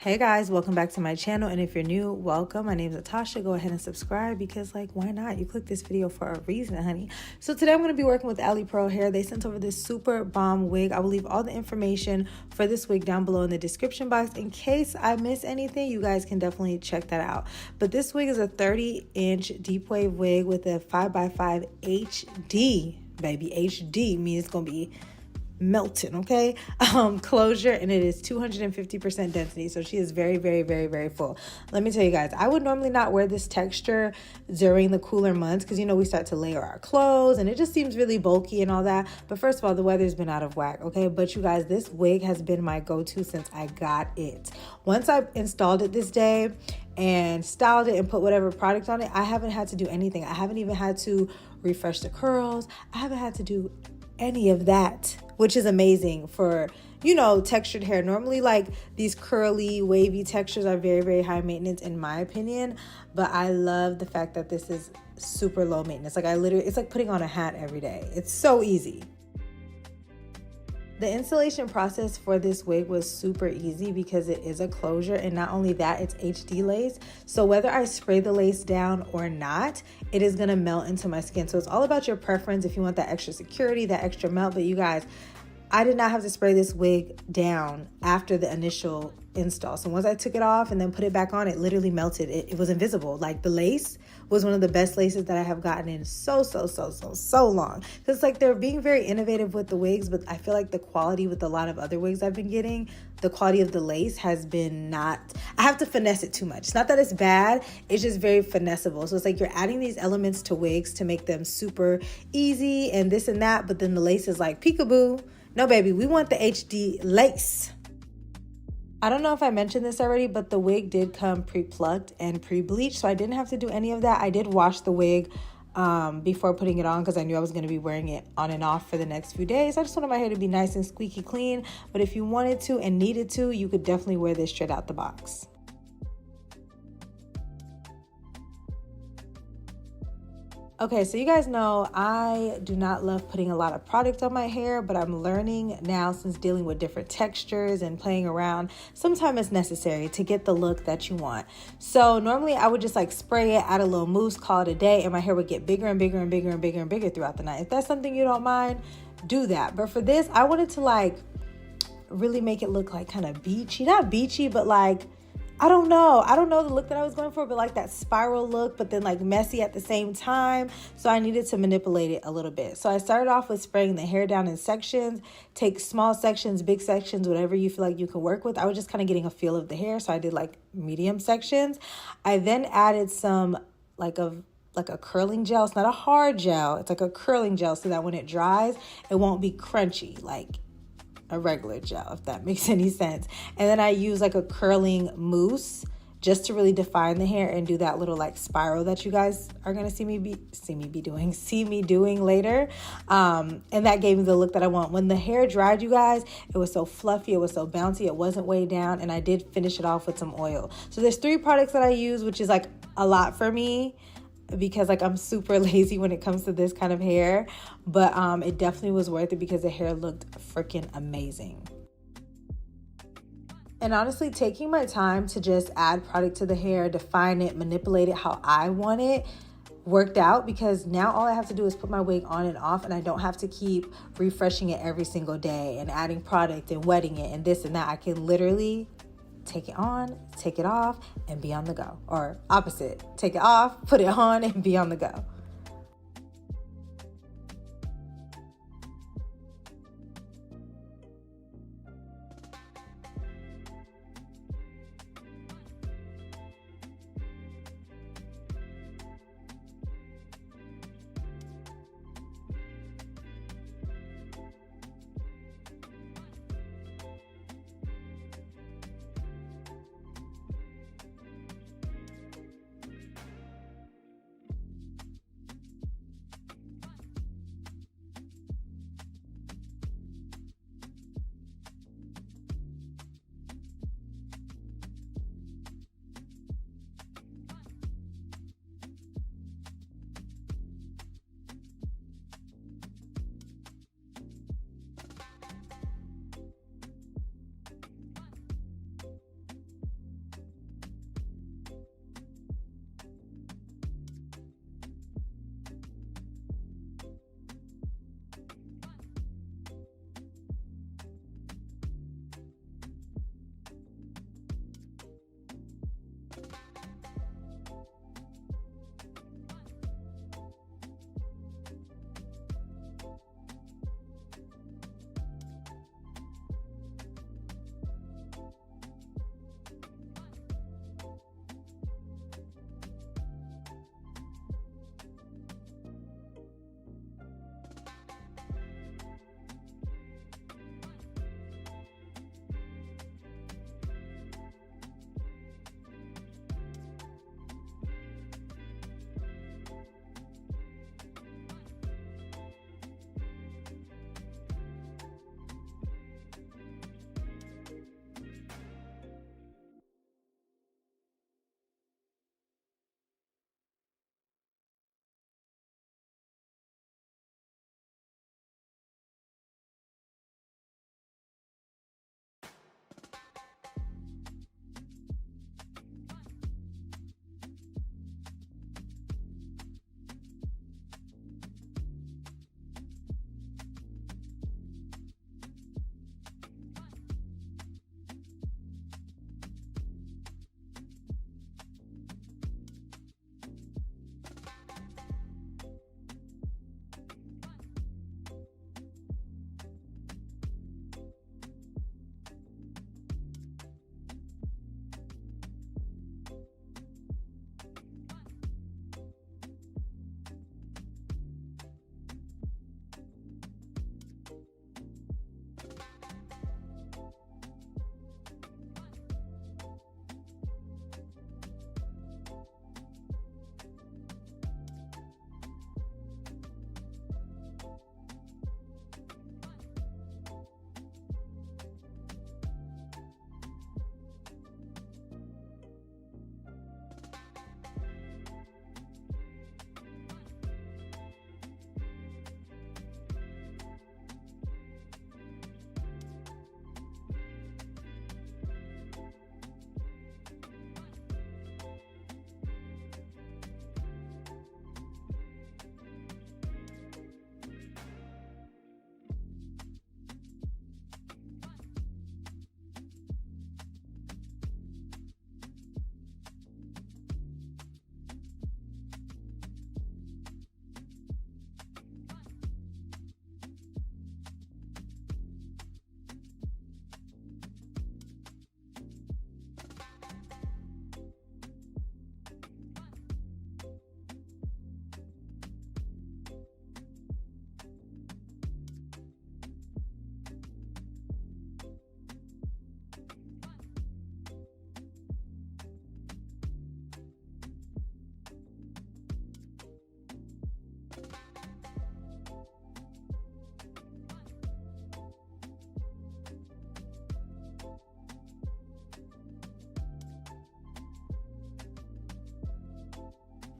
Hey guys, welcome back to my channel, and if you're new, welcome. My name is Natasha. Go ahead and subscribe because why not? You clicked this video for a reason, honey. So today I'm going to be working with Alipearl hair. They sent over this super bomb wig. I will leave all the information for this wig down below in the description box. In case I miss anything, you guys can definitely check that out. But this wig is a 30-inch deep wave wig with a 5x5 HD, baby. HD means it's going to be melting, okay? Closure, and it is 250% density, so she is very full. Let me tell you guys, I would normally not wear this texture during the cooler months because we start to layer our clothes and it just seems really bulky and all that. But first of all, the weather's been out of whack, okay? But you guys, this wig has been my go-to since I got it. Once I installed it this day and styled it and put whatever product on it, I haven't had to do anything. I haven't even had to refresh the curls. I haven't had to do any of that, which is amazing for textured hair. Normally, like, these curly wavy textures are very high maintenance in my opinion, but I love the fact that this is super low maintenance. Like, it's like putting on a hat every day. It's so easy. The installation process for this wig was super easy because it is a closure, and not only that, it's HD lace. So whether I spray the lace down or not, it is gonna melt into my skin. So it's all about your preference if you want that extra security, that extra melt. But you guys, I did not have to spray this wig down after the initial install. So once I took it off and then put it back on, it literally melted. It was invisible. Like, the lace was one of the best laces that I have gotten in so long. Because like, they're being very innovative with the wigs, but I feel like the quality with a lot of other wigs I've been getting, the quality of the lace has been I have to finesse it too much. It's not that it's bad, it's just very finessable. So it's like you're adding these elements to wigs to make them super easy and this and that, but then the lace is like, peekaboo. No, baby, we want the HD lace. I don't know if I mentioned this already, but the wig did come pre-plucked and pre-bleached, so I didn't have to do any of that. I did wash the wig before putting it on because I knew I was going to be wearing it on and off for the next few days. I just wanted my hair to be nice and squeaky clean, but if you wanted to and needed to, you could definitely wear this straight out the box. Okay, so you guys know I do not love putting a lot of product on my hair, but I'm learning now, since dealing with different textures and playing around, sometimes it's necessary to get the look that you want. So normally I would just like spray it, add a little mousse, call it a day, and my hair would get bigger and bigger throughout the night. If that's something you don't mind, do that. But for this, I wanted to like really make it look like kind of beachy, not beachy, but like, I don't know the look that I was going for, but like that spiral look, but then like messy at the same time. So I needed to manipulate it a little bit. So I started off with spraying the hair down in sections. Take small sections, big sections, whatever you feel like you can work with. I was just kind of getting a feel of the hair, so I did like medium sections. I then added some like a curling gel. It's not a hard gel, it's like a curling gel, so that when it dries, it won't be crunchy like a regular gel, if that makes any sense. And then I use like a curling mousse just to really define the hair and do that little like spiral that you guys are gonna see me doing later. And that gave me the look that I want. When the hair dried, you guys, it was so fluffy, it was so bouncy, it wasn't weighed down, and I did finish it off with some oil. So there's 3 products that I use, which is like a lot for me, because like I'm super lazy when it comes to this kind of hair, but it definitely was worth it because the hair looked freaking amazing. And honestly, taking my time to just add product to the hair, define it, manipulate it how I want it, worked out, because now all I have to do is put my wig on and off, and I don't have to keep refreshing it every single day and adding product and wetting it and this and that. I can literally take it on, take it off, and be on the go. Or opposite, take it off, put it on, and be on the go.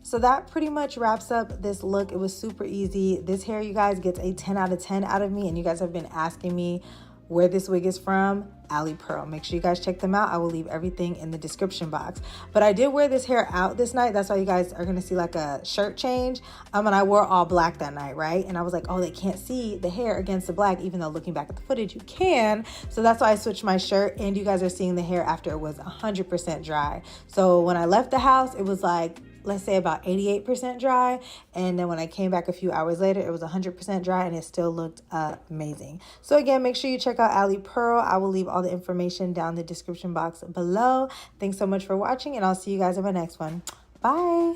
So that pretty much wraps up this look. It was super easy. This hair, you guys, gets a 10 out of 10 out of me, and you guys have been asking me where this wig is from. Alipearl. Make sure you guys check them out. I will leave everything in the description box. But I did wear this hair out this night. That's why you guys are gonna see like a shirt change. And I wore all black that night, right? And I was like, oh, they can't see the hair against the black, even though looking back at the footage, you can. So that's why I switched my shirt, and you guys are seeing the hair after it was 100% dry. So when I left the house, it was like, let's say about 88% dry. And then when I came back a few hours later, it was 100% dry, and it still looked amazing. So again, make sure you check out Alipearl. I will leave all the information down in the description box below. Thanks so much for watching, and I'll see you guys in my next one. Bye.